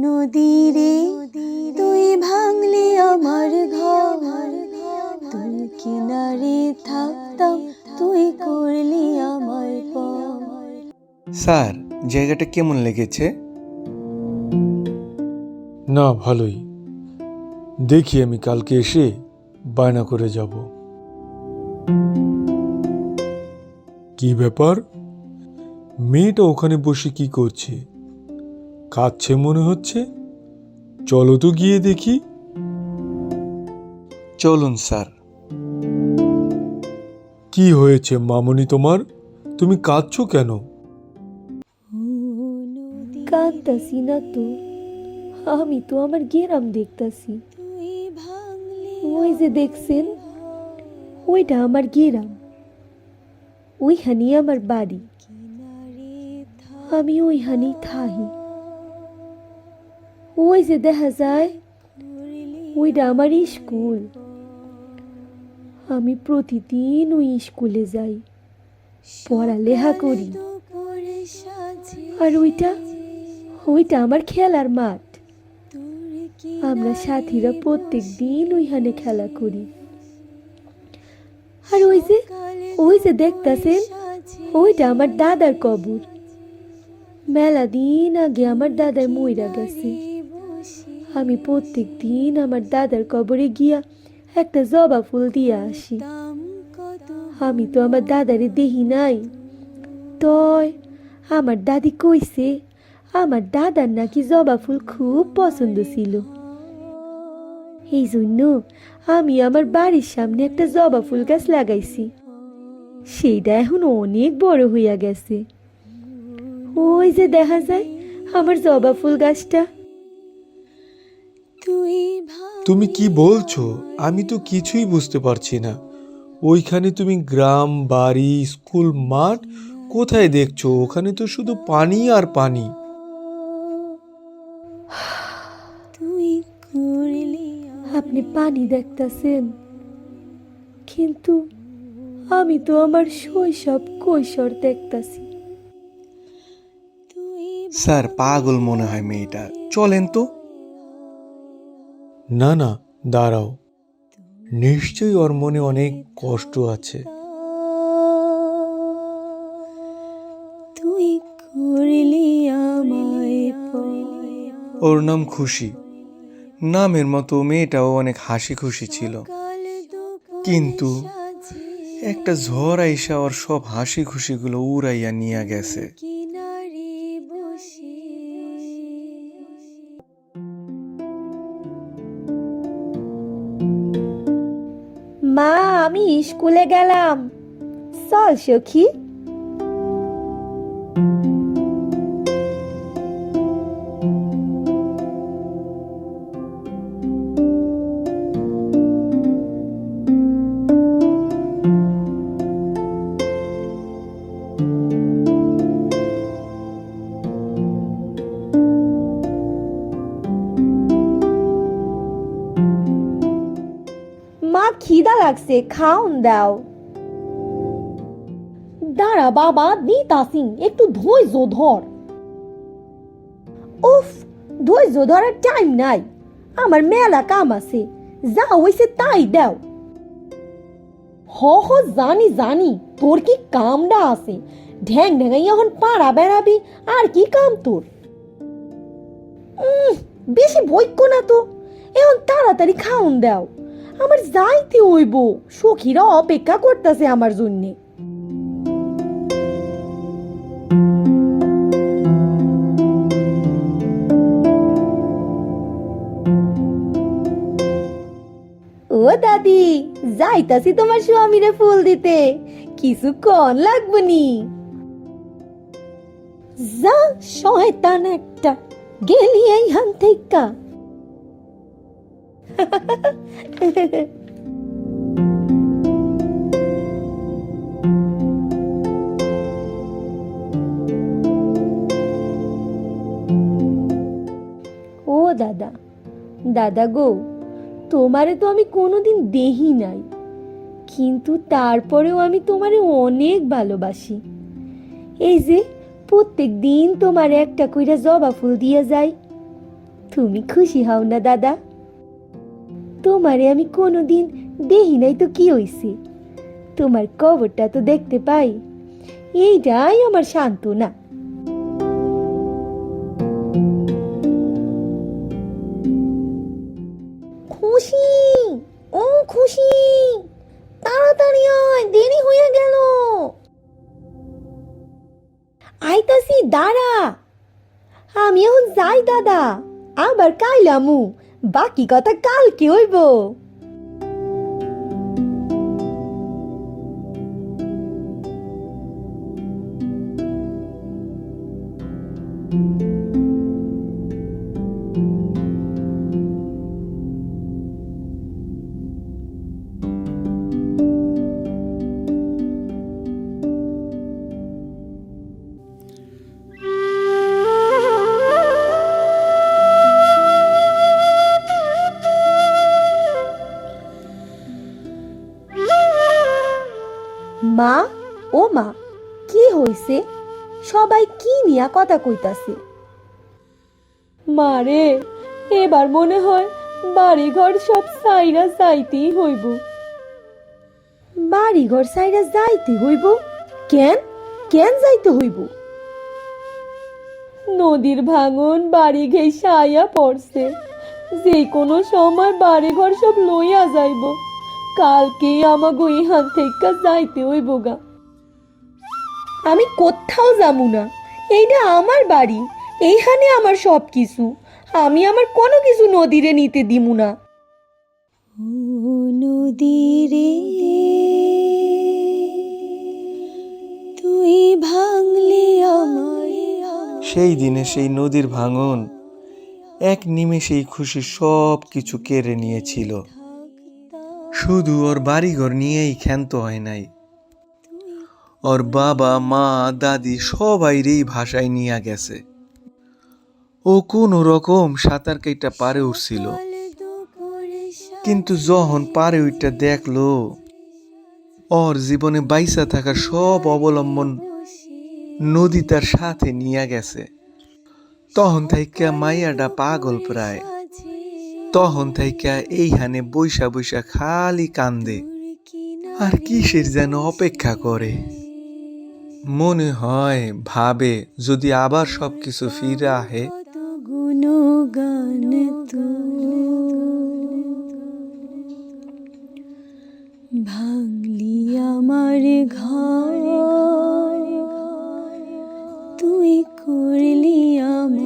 নদীরে তুই ভাঙলি আমার ঘর, তুই কিনারে থাকতাম তুই করলি আমার পর। স্যার, জায়গাটা কেমন লেগেছে? না, ভালোই। দেখি আমি কালকে এসে বায়না করে যাব। কি ব্যাপার, মেয়েটা ওখানে বসে কি করছে? কাঁদছে মনে হচ্ছে। চলো তো গিয়ে দেখি। চলুন স্যার। কি হয়েছে মামনি তোমার? তুমি কাঁদছো কেন? কাঁদতাছি না তো, আমি তো আমার গ্রাম দেখতাছি। ওই যে দেখছেন, ওইটা আমার গ্রাম, ওইখানেই আমার বাড়ি। আমি ওইখানেই থাকি। ওই যে দেখা যায়, ওইটা আমার স্কুল। আমি প্রতিদিন ওই স্কুলে যাই, পড়ালেখা করি। আর ওইটা আমার খেলার মাঠ। আমরা সাথীরা প্রত্যেক দিন ওইখানে খেলা করি। আর ওই যে দেখতাছেন, ওইটা আমার দাদার কবর। মেলা দিন আগে আমার দাদার মইরা গেছে। আমি প্রত্যেক দিন আমার দাদার কবরে গিয়া একটা জবা ফুল দিয়ে আসি। আমি তো আমার দাদারে দেখি নাই, তয় আমার দাদি কইছে আমার দাদার নাকি জবা ফুল খুব পছন্দ ছিল। এই জন্য আমি আমার বাড়ির সামনে একটা জবা ফুল গাছ লাগাইছি। সেইটা এখন অনেক বড় হইয়া গেছে। ওই যে দেখা যায় আমার জবা ফুল গাছটা। তুমি কি বলছো? আমি তো কিছুই বুঝতে পারছি না। ওইখানে তুমি গ্রাম, বাড়ি, স্কুল, মাঠ কোথায় দেখছো? ওখানে তো শুধু পানি আর পানি। আপনি পানি দেখতাছেন, কিন্তু আমি তো আমার শৈশব কৈশোর দেখতাছি। স্যার, পাগল মনে হয় মেয়েটা। চলেন তো। না না, দাঁড়াও, নিশ্চয়ই ওর মনে অনেক কষ্ট আছে। তুই করলি আমায় পর। ওর নাম খুশি। নামের মতো মেয়েটাও অনেক হাসি খুশি ছিল, কিন্তু একটা ঝড় আইসা ওর সব হাসি খুশিগুলো উড়াইয়া নিয়ে গেছে। কিনারে বসে মা, আমি স্কুলে গেলাম, চল সখী। মা, খিদা লাগছে, খাওন দাও। দাঁড়া বাবা, দিতাছি, একটু ধৈর্য ধর। উফ, ধৈর্য ধরার টাইম নাই, আমার মেলা কাম আছে। যা হইছে তাই দাও। হ জানি জানি, তোর কি কামডা আছে। ঢ্যাং ঢ্যাঙাই এখন পাড়া বেড়াবি, আর কি কাম তোর? বেশি বৈক্য না তো, এখন তাড়াতাড়ি খাওন দাও। আমার যাইতে হইব, সখীরা অপেক্ষা করতেছে আমার জন্যে। ও দাদি, যাইতাছি তোমার স্বামীরে ফুল দিতে, কিছুক্ষণ লাগবো নি। যা শয়তান একটা, গেলি এইখান থেকে। ও দাদা, দাদা গো, তোমারে তো আমি কোনোদিন দেখি নাই, কিন্তু তারপরেও আমি তোমারে অনেক ভালোবাসি। এই যে প্রত্যেক দিন তোমারে একটা কইরা জবা ফুল দিয়ে যাই, তুমি খুশি হও না দাদা? তোমারে আমি কোনোদিন দেখি নাই তো কি হইছে, তোমার কবরটা তো দেখতে পাই, এইটাই আমার সান্ত্বনা। খুশি, ও খুশি, তাড়াতাড়ি আয়, দেরি হয়ে গেল। আইতাছি, দাঁড়া। আমি এখন যাই দাদা, আবার কাইলামু, বাকি কথা কালকে হইব। মা, ও মা, কি হইছে? সবাই কি নিয়া কথা কইতাছে? মারে, এবার মনে হয় বাড়ি ঘর সব সাইরা যাইতেই হইব। বাড়ি ঘর সাইরা যাইতে হইব? কেন কেন যাইতে হইব? নদীর ভাঙন বাড়ি ঘেইসা আইয়া পড়ছে, যে কোনো সময় বাড়ি ঘর সব লইয়া যাইব। কালকেই আমাগো ইহান থেকে যাইতে হইব গা। আমি কোথাও যামু না, এইটা আমার বাড়ি, এইখানে আমার সব কিছু। আমি আমার কোনো কিছু নদীরে নিতে দিমু না। ও নদীরে তুই ভাঙলি আমার। সেই দিনে সেই নদীর ভাঙন এক নিমেষেই খুশি সব কিছু কেড়ে নিয়েছিল। শুধু ওর বাড়িঘর নিয়েই ক্ষান্ত হয় নাই, ওর বাবা মা দাদি সবাইরেই ভাষায় নিয়ে গেছে। ও কোনো রকম সাঁতার কেটে পারে উঠছিল, কিন্তু যখন পারে উঠটা দেখলো ওর জীবনে বাইসা থাকার সব অবলম্বন নদী তার সাথে নিয়ে গেছে, তখন থাইকা মাইয়াটা পাগল প্রায়। তখন থাইকা এইখানে বৈশা বৈশা খালি কান্দে আর কিসের যেন অপেক্ষা করে। মনে হয় ভাবে যদি আবার সবকিছু ফিরে আহে। গুণগান তো ভাঙলি আমার ঘর, তুই করলি আমার